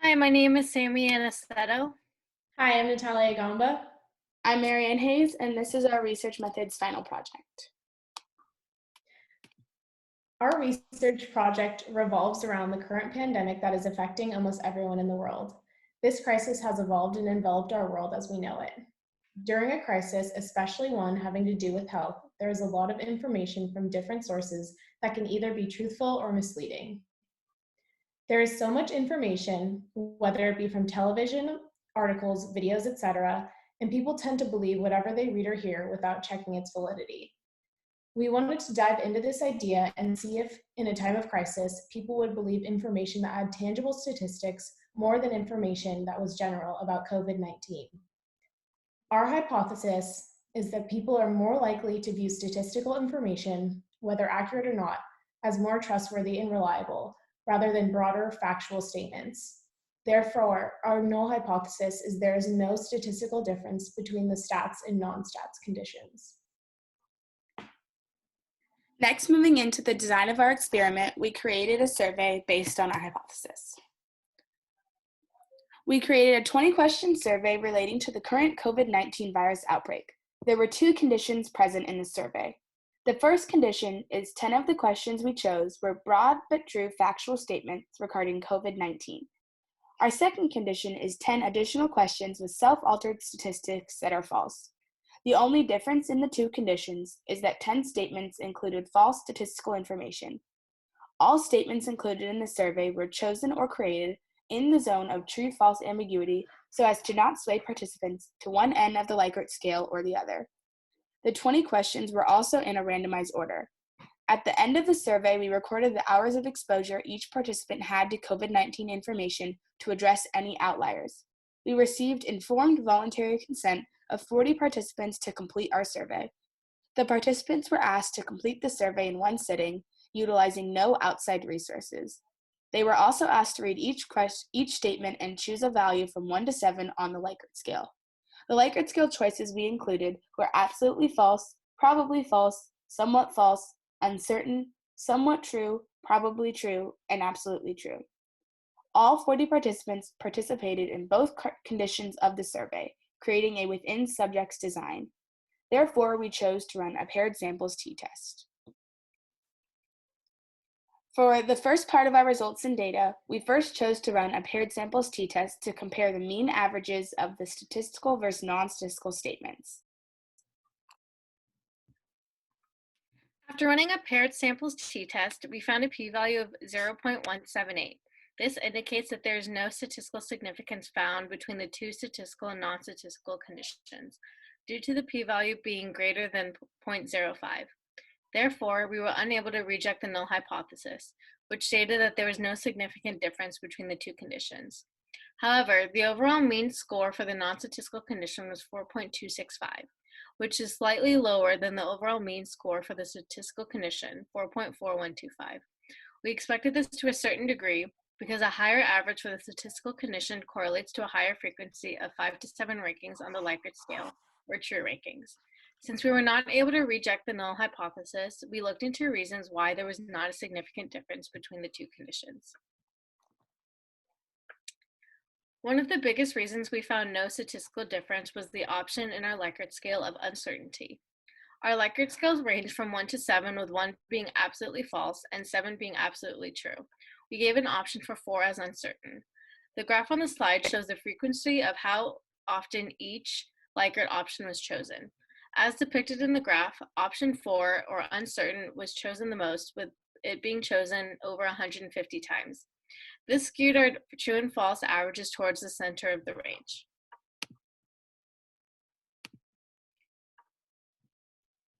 Hi, my name is Sammy Aniceto. Hi, I'm Natalia Gamba. I'm Marianne Hayes, and this is our Research Methods final project. Our research project revolves around the current pandemic that is affecting almost everyone in the world. This crisis has evolved and enveloped our world as we know it. During a crisis, especially one having to do with health, there is a lot of information from different sources that can either be truthful or misleading. There is so much information, whether it be from television, articles, videos, etc., and people tend to believe whatever they read or hear without checking its validity. We wanted to dive into this idea and see if, in a time of crisis, people would believe information that had tangible statistics more than information that was general about COVID 19. Our hypothesis is that people are more likely to view statistical information, whether accurate or not, as more trustworthy and reliable, rather than broader factual statements. Therefore, our null hypothesis is there is no statistical difference between the stats and non-stats conditions. Next, moving into the design of our experiment, we created a survey based on our hypothesis. We created a 20-question survey relating to the current COVID-19 virus outbreak. There were two conditions present in the survey. The first condition is 10 of the questions we chose were broad but true factual statements regarding COVID-19. Our second condition is 10 additional questions with self-altered statistics that are false. The only difference in the two conditions is that 10 statements included false statistical information. All statements included in the survey were chosen or created in the zone of true-false ambiguity so as to not sway participants to one end of the Likert scale or the other. The 20 questions were also in a randomized order. At the end of the survey, we recorded the hours of exposure each participant had to COVID-19 information to address any outliers. We received informed voluntary consent of 40 participants to complete our survey. The participants were asked to complete the survey in one sitting, utilizing no outside resources. They were also asked to read each statement and choose a value from 1 to 7 on the Likert scale. The Likert scale choices we included were absolutely false, probably false, somewhat false, uncertain, somewhat true, probably true, and absolutely true. All 40 participants participated in both conditions of the survey, creating a within subjects design. Therefore, we chose to run a paired samples t-test. For the first part of our results and data, we first chose to run a paired samples t-test to compare the mean averages of the statistical versus non-statistical statements. After running a paired samples t-test, we found a p-value of 0.178. This indicates that there is no statistical significance found between the two statistical and non-statistical conditions, due to the p-value being greater than 0.05. Therefore, we were unable to reject the null hypothesis, which stated that there was no significant difference between the two conditions. However, the overall mean score for the non-statistical condition was 4.265, which is slightly lower than the overall mean score for the statistical condition, 4.4125. We expected this to a certain degree because a higher average for the statistical condition correlates to a higher frequency of 5 to 7 rankings on the Likert scale, or true rankings. Since we were not able to reject the null hypothesis, we looked into reasons why there was not a significant difference between the two conditions. One of the biggest reasons we found no statistical difference was the option in our Likert scale of uncertainty. Our Likert scales range from 1 to 7, with 1 being absolutely false and 7 being absolutely true. We gave an option for 4 as uncertain. The graph on the slide shows the frequency of how often each Likert option was chosen. As depicted in the graph, option 4, or uncertain, was chosen the most, with it being chosen over 150 times. This skewed our true and false averages towards the center of the range.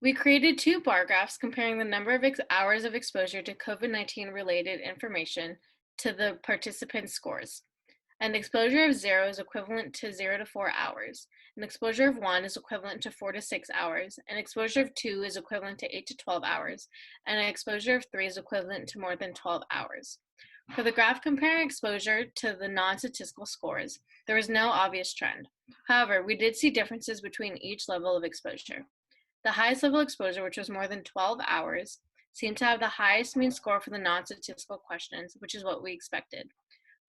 We created two bar graphs comparing the number of hours of exposure to COVID-19 related information to the participants' scores. An exposure of 0 is equivalent to 0 to 4 hours. An exposure of 1 is equivalent to 4 to 6 hours. An exposure of 2 is equivalent to 8 to 12 hours. And an exposure of 3 is equivalent to more than 12 hours. For the graph comparing exposure to the non-statistical scores, there was no obvious trend. However, we did see differences between each level of exposure. The highest level exposure, which was more than 12 hours, seemed to have the highest mean score for the non-statistical questions, which is what we expected.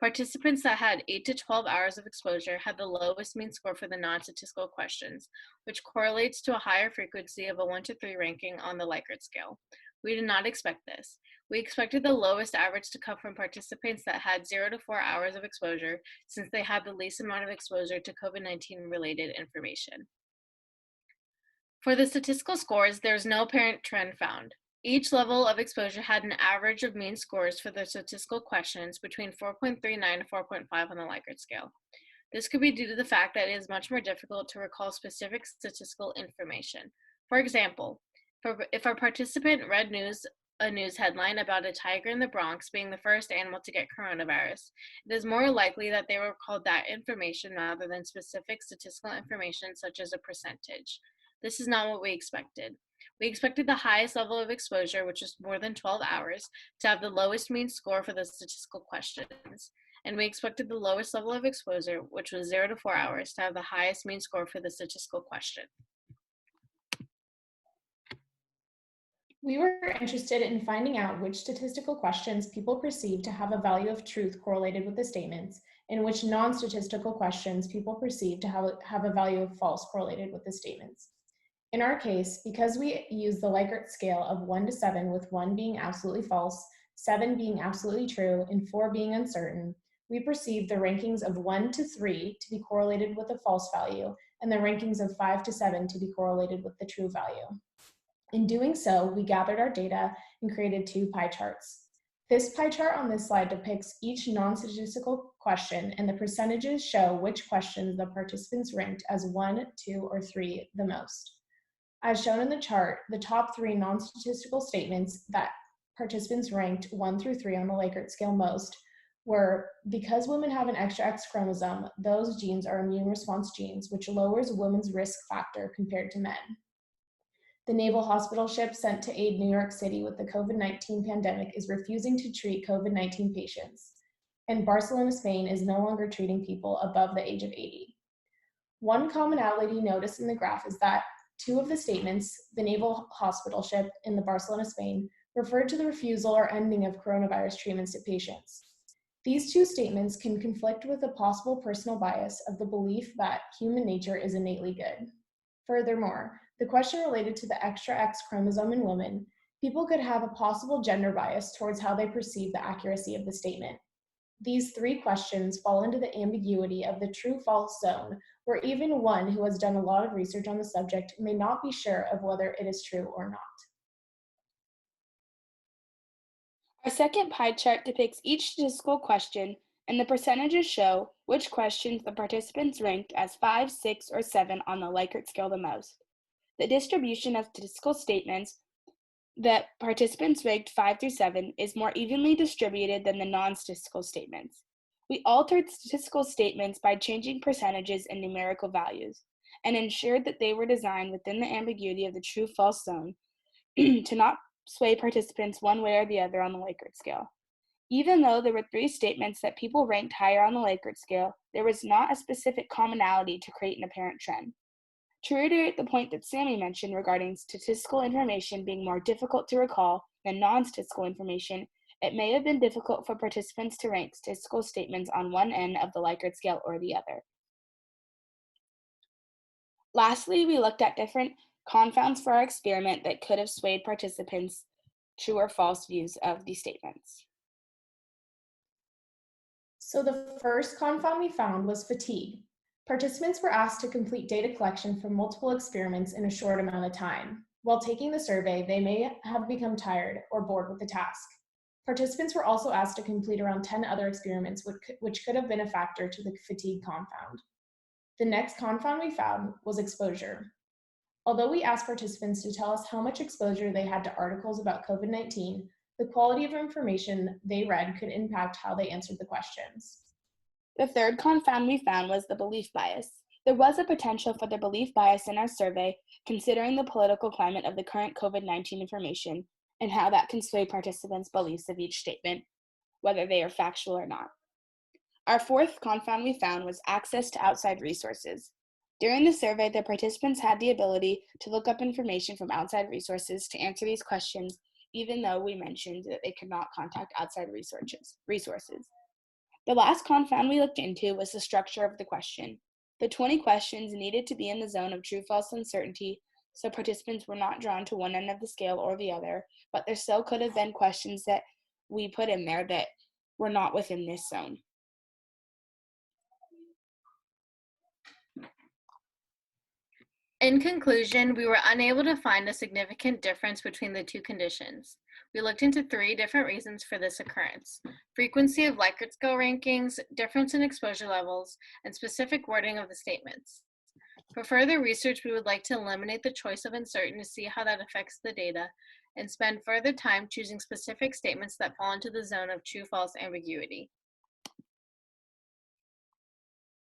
Participants that had 8 to 12 hours of exposure had the lowest mean score for the non-statistical questions, which correlates to a higher frequency of a 1 to 3 ranking on the Likert scale. We did not expect this. We expected the lowest average to come from participants that had 0 to 4 hours of exposure, since they had the least amount of exposure to COVID-19 related information. For the statistical scores, there's no apparent trend found. Each level of exposure had an average of mean scores for the statistical questions between 4.39 to 4.5 on the Likert scale. This could be due to the fact that it is much more difficult to recall specific statistical information. For example, if a participant read a news headline about a tiger in the Bronx being the first animal to get coronavirus, it is more likely that they recalled that information rather than specific statistical information such as a percentage. This is not what we expected. We expected the highest level of exposure, which is more than 12 hours, to have the lowest mean score for the statistical questions. And we expected the lowest level of exposure, which was 0 to 4 hours, to have the highest mean score for the statistical question. We were interested in finding out which statistical questions people perceive to have a value of truth correlated with the statements, and which non-statistical questions people perceive to have a value of false correlated with the statements. In our case, because we use the Likert scale of 1 to 7, with 1 being absolutely false, 7 being absolutely true, and 4 being uncertain, we perceive the rankings of 1 to 3 to be correlated with a false value, and the rankings of 5 to 7 to be correlated with the true value. In doing so, we gathered our data and created 2 pie charts. This pie chart on this slide depicts each non-statistical question, and the percentages show which questions the participants ranked as 1, 2, or 3 the most. As shown in the chart, the top 3 non-statistical statements that participants ranked 1 through 3 on the Likert scale most were: because women have an extra X chromosome, those genes are immune response genes, which lowers women's risk factor compared to men. The naval hospital ship sent to aid New York City with the COVID-19 pandemic is refusing to treat COVID-19 patients. And Barcelona, Spain is no longer treating people above the age of 80. One commonality noticed in the graph is that 2 of the statements, the naval hospital ship and the Barcelona, Spain, referred to the refusal or ending of coronavirus treatments to patients. These 2 statements can conflict with a possible personal bias of the belief that human nature is innately good. Furthermore, the question related to the extra X chromosome in women, people could have a possible gender bias towards how they perceive the accuracy of the statement. These 3 questions fall into the ambiguity of the true-false zone, where even one who has done a lot of research on the subject may not be sure of whether it is true or not. Our second pie chart depicts each statistical question, and the percentages show which questions the participants ranked as 5, 6, or 7 on the Likert scale the most. The distribution of statistical statements that participants ranked 5 through 7 is more evenly distributed than the non-statistical statements. We altered statistical statements by changing percentages and numerical values, and ensured that they were designed within the ambiguity of the true-false zone to not sway participants one way or the other on the Likert scale. Even though there were 3 statements that people ranked higher on the Likert scale, there was not a specific commonality to create an apparent trend. To reiterate the point that Sammy mentioned regarding statistical information being more difficult to recall than non-statistical information, it may have been difficult for participants to rank statistical statements on one end of the Likert scale or the other. Lastly, we looked at different confounds for our experiment that could have swayed participants' true or false views of these statements. So the first confound we found was fatigue. Participants were asked to complete data collection from multiple experiments in a short amount of time. While taking the survey, they may have become tired or bored with the task. Participants were also asked to complete around 10 other experiments, which could have been a factor to the fatigue confound. The next confound we found was exposure. Although we asked participants to tell us how much exposure they had to articles about COVID-19, the quality of information they read could impact how they answered the questions. The third confound we found was the belief bias. There was a potential for the belief bias in our survey, considering the political climate of the current COVID-19 information and how that can sway participants' beliefs of each statement, whether they are factual or not. Our fourth confound we found was access to outside resources. During the survey, the participants had the ability to look up information from outside resources to answer these questions, even though we mentioned that they could not contact outside resources. The last confound we looked into was the structure of the question. The 20 questions needed to be in the zone of true-false uncertainty, so participants were not drawn to one end of the scale or the other, but there still could have been questions that we put in there that were not within this zone. In conclusion, we were unable to find a significant difference between the two conditions. We looked into 3 different reasons for this occurrence: frequency of Likert scale rankings, difference in exposure levels, and specific wording of the statements. For further research, we would like to eliminate the choice of uncertain to see how that affects the data, and spend further time choosing specific statements that fall into the zone of true-false ambiguity.